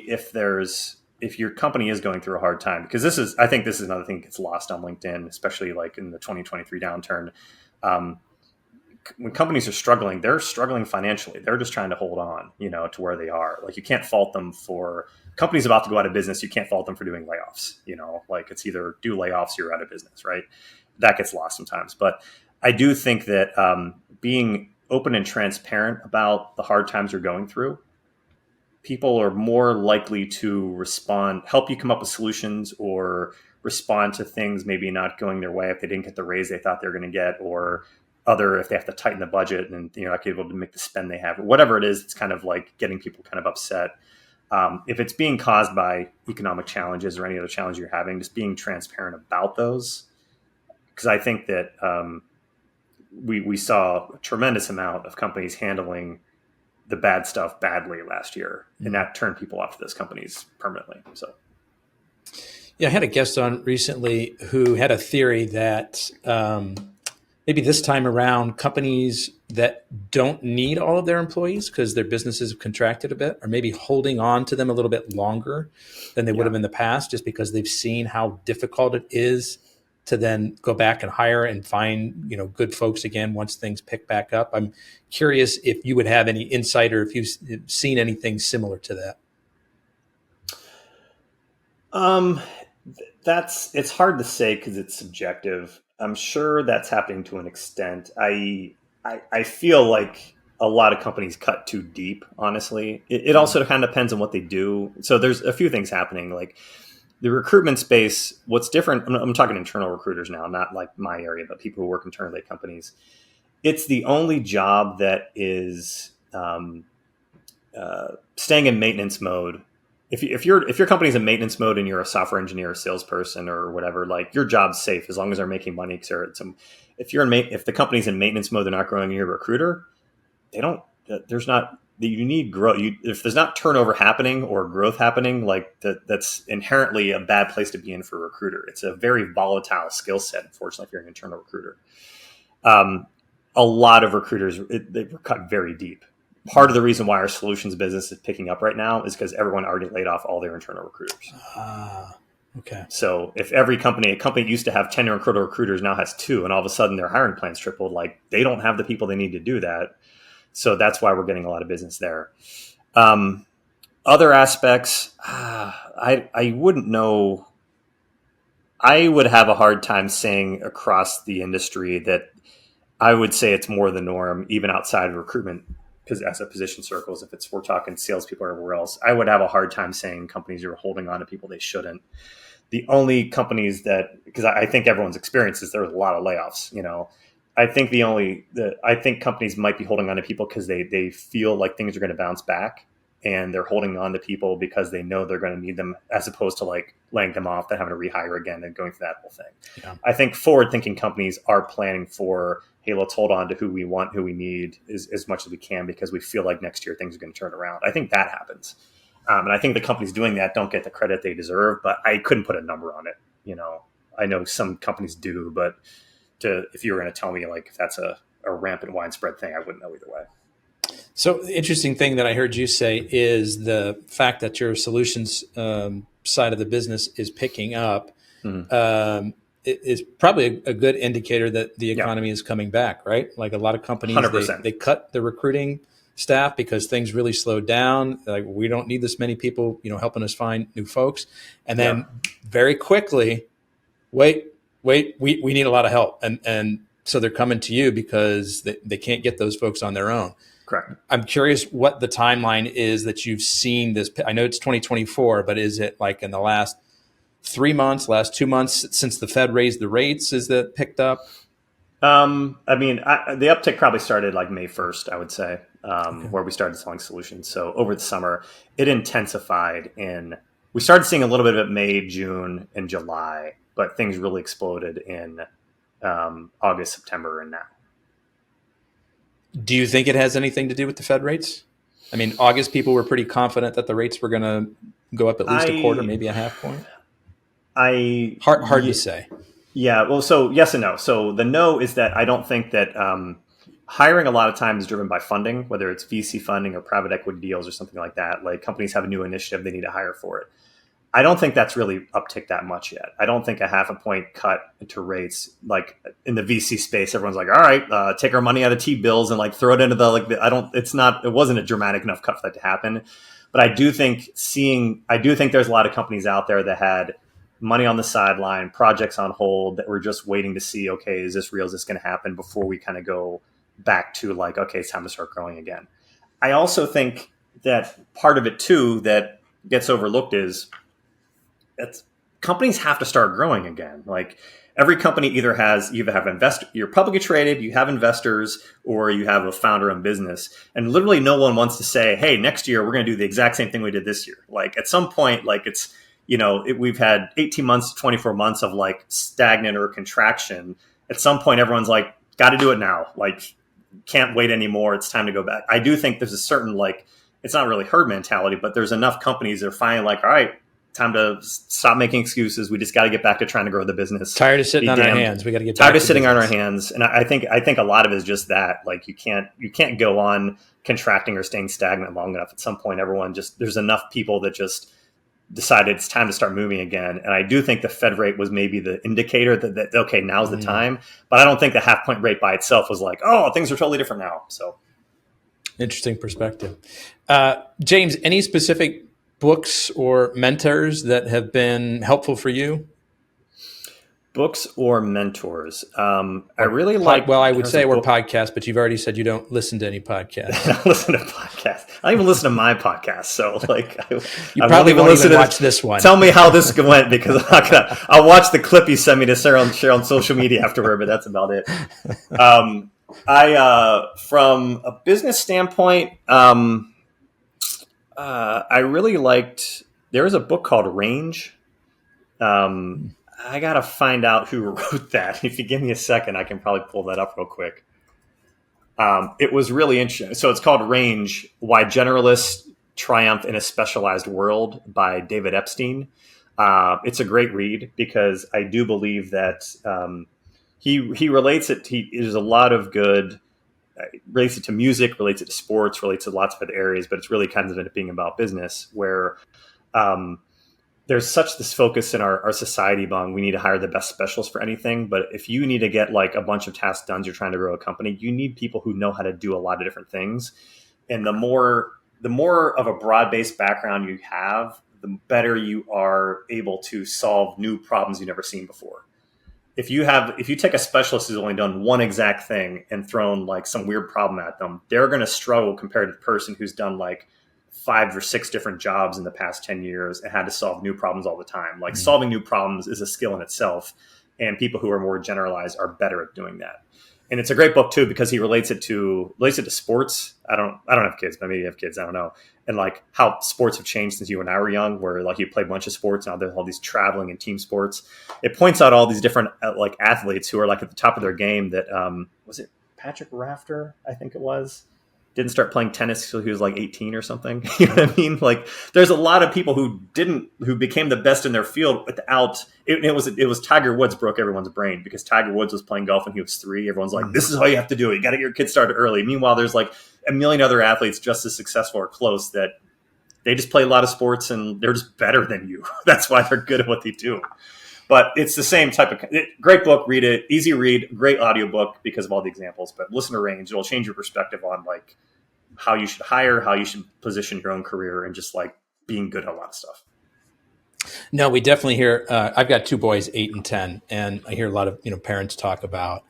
if your company is going through a hard time, because I think this is another thing that gets lost on LinkedIn, especially like in the 2023 downturn. When companies are struggling, they're struggling financially. They're just trying to hold on, to where they are. Like, you can't fault them for companies about to go out of business. You can't fault them for doing layoffs, like it's either do layoffs or you're out of business, right? That gets lost sometimes. But I do think that being open and transparent about the hard times you're going through, people are more likely to respond, help you come up with solutions, or respond to things maybe not going their way if they didn't get the raise they thought they were going to get, or if they have to tighten the budget and you're not able to make the spend they have, or whatever it is. It's kind of like getting people kind of upset. If it's being caused by economic challenges or any other challenge you're having, just being transparent about those. Because I think that we saw a tremendous amount of companies handling the bad stuff badly last year, and that turned people off to those companies permanently. So, yeah, I had a guest on recently who had a theory that maybe this time around, companies that don't need all of their employees because their businesses have contracted a bit, or maybe holding on to them a little bit longer than they would have in the past, just because they've seen how difficult it is to then go back and hire and find, good folks again once things pick back up. I'm curious if you would have any insight or if you've seen anything similar to that. It's hard to say because it's subjective. I'm sure that's happening to an extent. I feel like a lot of companies cut too deep, honestly. It also kind of depends on what they do. So there's a few things happening. Like the recruitment space, what's different, I'm talking internal recruiters now, not like my area, but people who work internally at companies. It's the only job that is staying in maintenance mode. If your company's in maintenance mode and you're a software engineer, or salesperson, or whatever, like your job's safe as long as they're making money. If the company's in maintenance mode, they're not growing. You're a recruiter. You need growth. If there's not turnover happening or growth happening, like that's inherently a bad place to be in for a recruiter. It's a very volatile skill set, unfortunately, if you're an internal recruiter. A lot of recruiters, they were cut very deep. Part of the reason why our solutions business is picking up right now is because everyone already laid off all their internal recruiters. Okay. So if a company used to have 10 internal recruiters now has 2, and all of a sudden their hiring plans tripled, like they don't have the people they need to do that. So that's why we're getting a lot of business there. Other aspects, I wouldn't know. I would have a hard time saying across the industry that I would say it's more the norm, even outside of recruitment. Because as a position circles, if we're talking salespeople or everywhere else, I would have a hard time saying companies are holding on to people they shouldn't. The only companies because I think everyone's experience is there was a lot of layoffs. I think I think companies might be holding on to people because they feel like things are going to bounce back, and they're holding on to people because they know they're going to need them, as opposed to like laying them off, then having to rehire again and going through that whole thing. Yeah. I think forward-thinking companies are planning for, hey, let's hold on to who we want, who we need as much as we can, because we feel like next year things are going to turn around. I think that happens. And I think the companies doing that don't get the credit they deserve, but I couldn't put a number on it. I know some companies do, but if you were going to tell me like if that's a rampant widespread thing, I wouldn't know either way. So the interesting thing that I heard you say is the fact that your solutions side of the business is picking up. Mm-hmm. Is probably a good indicator that the economy is coming back, right? Like a lot of companies, they cut the recruiting staff because things really slowed down. Like, we don't need this many people, helping us find new folks. And then very quickly, wait, we need a lot of help. And so they're coming to you because they can't get those folks on their own. Correct. I'm curious what the timeline is that you've seen this. I know it's 2024, but is it like in the last 3 months, last 2 months since the Fed raised the rates? Is that picked up? The uptick probably started like May 1st, I would say, where we started selling solutions. So over the summer, it intensified we started seeing a little bit of it May, June, and July, but things really exploded in August, September, and now. Do you think it has anything to do with the Fed rates? I mean, August people were pretty confident that the rates were going to go up at least a quarter, maybe a half point. Hard to say. Yeah. Well, so yes and no. So the no is that I don't think that hiring a lot of times is driven by funding, whether it's VC funding or private equity deals or something like that. Like companies have a new initiative, they need to hire for it. I don't think that's really upticked that much yet. I don't think a half a point cut into rates, like in the VC space, everyone's like, all right, take our money out of T-bills and like throw it into it wasn't a dramatic enough cut for that to happen. But I do think there's a lot of companies out there that had money on the sideline, projects on hold that were just waiting to see, okay, is this real? Is this going to happen before we kind of go back to like, okay, it's time to start growing again. I also think that part of it too that gets overlooked is companies have to start growing again. Like every company either have you're publicly traded, you have investors, or you have a founder-owned business. And literally no one wants to say, hey, next year we're going to do the exact same thing we did this year. Like at some point, like it's, we've had 18 months to 24 months of like stagnant or contraction. At some point, everyone's like, got to do it now. Like can't wait anymore. It's time to go back. I do think there's a certain, like, it's not really herd mentality, but there's enough companies that are finally like, all right, time to stop making excuses. We just got to get back to trying to grow the business. Tired of sitting on our hands. We got to get tired of sitting on our hands. And I think a lot of it is just that. Like you can't go on contracting or staying stagnant long enough. At some point, there's enough people that just decided it's time to start moving again. And I do think the Fed rate was maybe the indicator that okay, now's the time. But I don't think the half point rate by itself was like, oh, things are totally different now. So interesting perspective. James, any specific books or mentors that have been helpful for you? Books or mentors? I really like. Well, I would say we're podcasts, but you've already said you don't listen to any podcasts. I don't listen to podcasts. I don't even listen to my podcast. So, like, you probably won't even watch this one. Tell me how this went because I'll watch the clip you sent me to share on social media afterward. But that's about it. From a business standpoint, I really liked. There was a book called Range. I got to find out who wrote that. If you give me a second, I can probably pull that up real quick. It was really interesting. So it's called Range, Why Generalists Triumph in a Specialized World by David Epstein. It's a great read because I do believe that he relates it. There's a lot of good, relates it to music, relates it to sports, relates to lots of other areas, but it's really kind of ended up being about business where there's such this focus in our society on we need to hire the best specialists for anything. But if you need to get like a bunch of tasks done, you're trying to grow a company, you need people who know how to do a lot of different things. And the more of a broad-based background you have, the better you are able to solve new problems you've never seen before. If you take a specialist who's only done one exact thing and thrown like some weird problem at them, they're going to struggle compared to the person who's done like 5 or 6 different jobs in the past 10 years and had to solve new problems all the time. Like solving new problems is a skill in itself. And people who are more generalized are better at doing that. And it's a great book too, because he relates it to sports. I don't have kids, but maybe you have kids. I don't know. And like how sports have changed since you and I were young, where like you play a bunch of sports. Now there's all these traveling and team sports. It points out all these different like athletes who are like at the top of their game that, was it Patrick Rafter? I think it was. Didn't start playing tennis until he was like 18 or something. You know what I mean? Like there's a lot of people who became the best in their field without it was Tiger Woods broke everyone's brain because Tiger Woods was playing golf when he was 3. Everyone's like, this is how you have to do it. You got to get your kids started early. Meanwhile, there's like a million other athletes just as successful or close that they just play a lot of sports and they're just better than you. That's why they're good at what they do. But it's the same type of great book. Read it, easy read, great audiobook because of all the examples. But listen to Range; it'll change your perspective on like how you should hire, how you should position your own career, and just like being good at a lot of stuff. No, we definitely hear. I've got 2 boys, 8 and 10, and I hear a lot of parents talk about.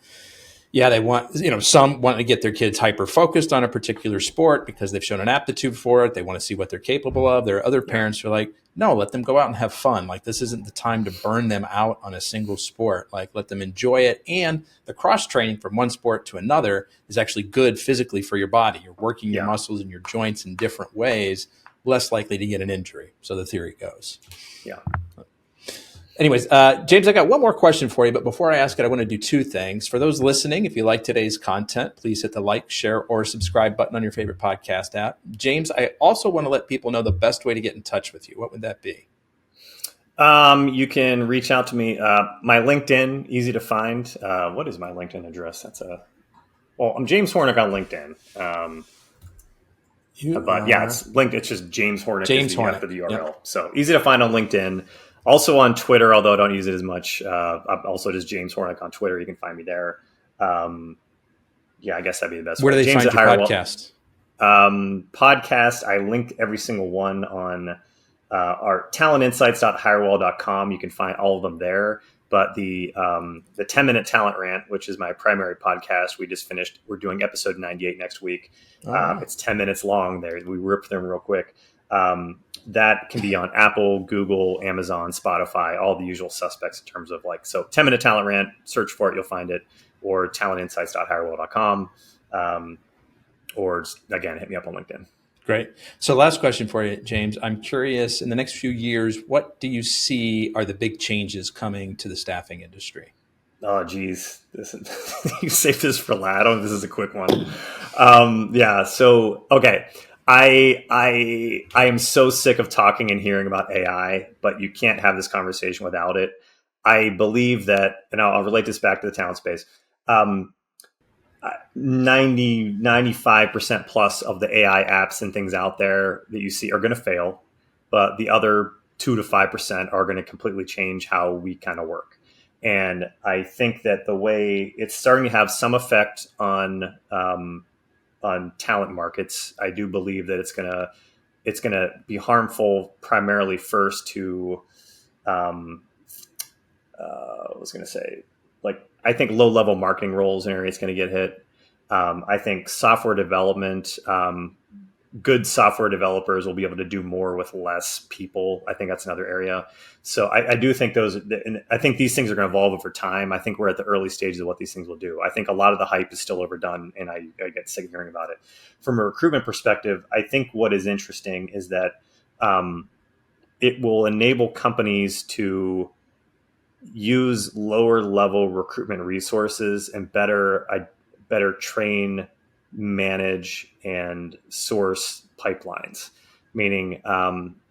Yeah, they want, some want to get their kids hyper-focused on a particular sport because they've shown an aptitude for it. They want to see what they're capable of. There are other parents who are like, no, let them go out and have fun. Like, this isn't the time to burn them out on a single sport. Like, let them enjoy it. And the cross-training from one sport to another is actually good physically for your body. You're working your muscles and your joints in different ways, less likely to get an injury. So the theory goes. Yeah. Anyways, James, I got one more question for you, but before I ask it, I want to do two things. For those listening, if you like today's content, please hit the like, share, or subscribe button on your favorite podcast app. James, I also want to let people know the best way to get in touch with you. What would that be? You can reach out to me. My LinkedIn, easy to find. What is my LinkedIn address? I'm James Hornick on LinkedIn. But yeah, it's linked. It's just James Hornick James Hornick after the URL. Yep. So easy to find on LinkedIn. Also on Twitter, although I don't use it as much. I'm also just James Hornick on Twitter. You can find me there. I guess that'd be the best. Where do they James find your podcast? Podcast, I link every single one on our talentinsights.hirewell.com. You can find all of them there. But the 10-minute talent rant, which is my primary podcast, we just finished. We're doing episode 98 next week. It's 10 minutes long. There, we rip them real quick. That can be on Apple, Google, Amazon, Spotify, all the usual suspects in terms of 10-minute talent rant. Search for it, you'll find it, or talentinsights.hirewell.com, or again, hit me up on LinkedIn. Great. So last question for you, James. I'm curious, in the next few years, what do you see are the big changes coming to the staffing industry? Oh, geez. You saved this for last. I don't know if this is a quick one. Okay. I am so sick of talking and hearing about AI, but you can't have this conversation without it. I believe that, and I'll relate this back to the talent space. 95% plus of the AI apps and things out there that you see are going to fail, but the other 2 to 5% are going to completely change how we kind of work. And I think that the way it's starting to have some effect on talent markets, I do believe that it's gonna be harmful primarily first to I think low level marketing roles in areas going to get hit. I think software development, good software developers will be able to do more with less people. I think that's another area. So I do think I think these things are going to evolve over time. I think we're at the early stages of what these things will do. I think a lot of the hype is still overdone, and I get sick of hearing about it. From a recruitment perspective, I think what is interesting is that it will enable companies to use lower level recruitment resources and better train, manage, and source pipelines. Meaning,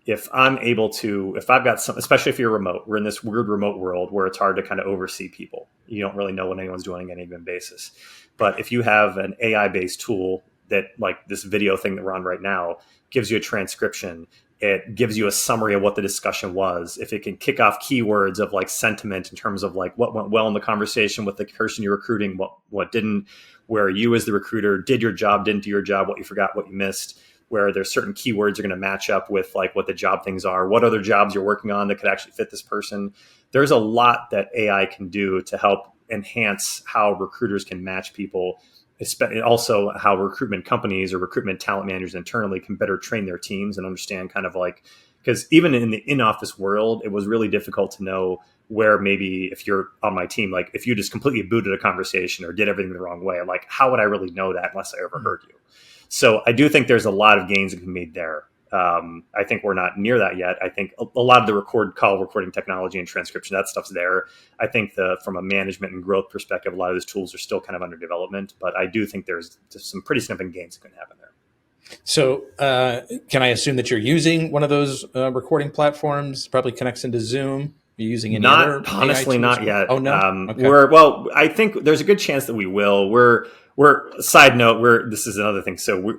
if I've got some, especially if you're remote, we're in this weird remote world where it's hard to kind of oversee people. You don't really know what anyone's doing on any given basis. But if you have an AI-based tool that, like this video thing that we're on right now, gives you a transcription, it gives you a summary of what the discussion was. If it can kick off keywords of sentiment in terms of what went well in the conversation with the person you're recruiting, what didn't, where you as the recruiter did your job, didn't do your job, what you forgot, what you missed, where there's certain keywords are going to match up with what the job things are, what other jobs you're working on that could actually fit this person. There's a lot that AI can do to help enhance how recruiters can match people, also how recruitment companies or recruitment talent managers internally can better train their teams and understand because even in the in-office world, it was really difficult to know where maybe if you're on my team, if you just completely booted a conversation or did everything the wrong way, how would I really know that unless I ever heard you? So I do think there's a lot of gains that can be made there. I think we're not near that yet. I think a lot of the call recording technology and transcription, that stuff's there. I think from a management and growth perspective, a lot of those tools are still kind of under development, but I do think there's some pretty significant gains that can happen there. So can I assume that you're using one of those recording platforms? Probably connects into Zoom. Are you using any other? Honestly, not yet. Oh, no? Okay. I think there's a good chance that we will. Side note, this is another thing. So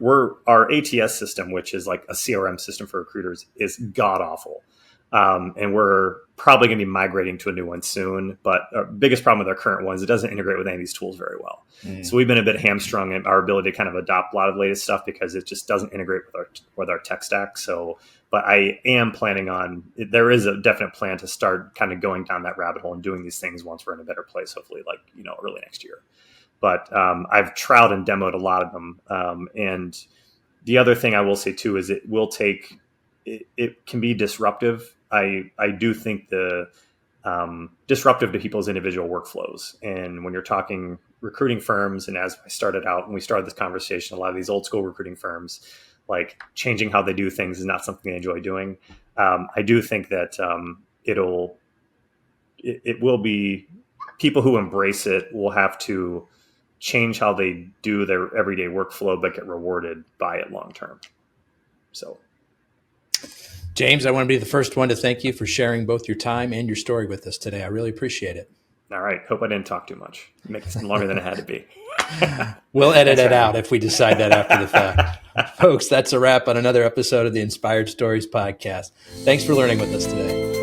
our ATS system, which is like a CRM system for recruiters, is god awful. And we're probably going to be migrating to a new one soon. But our biggest problem with our current one is it doesn't integrate with any of these tools very well. So we've been a bit hamstrung in our ability to kind of adopt a lot of the latest stuff because it just doesn't integrate with our tech stack. But I am there is a definite plan to start kind of going down that rabbit hole and doing these things once we're in a better place, hopefully early next year. But I've trialed and demoed a lot of them. And the other thing I will say too is it can be disruptive. I do think disruptive to people's individual workflows. And when you're talking recruiting firms, and as I started out, when we started this conversation, a lot of these old school recruiting firms, changing how they do things is not something they enjoy doing. I do think that it'll it will be, people who embrace it will have to change how they do their everyday workflow, but get rewarded by it long term. So, James, I want to be the first one to thank you for sharing both your time and your story with us today. I really appreciate it. All right. Hope I didn't talk too much. Make it longer than it had to be. We'll edit it out if we decide that after the fact. Folks, that's a wrap on another episode of the Inspired Stories podcast. Thanks for learning with us today.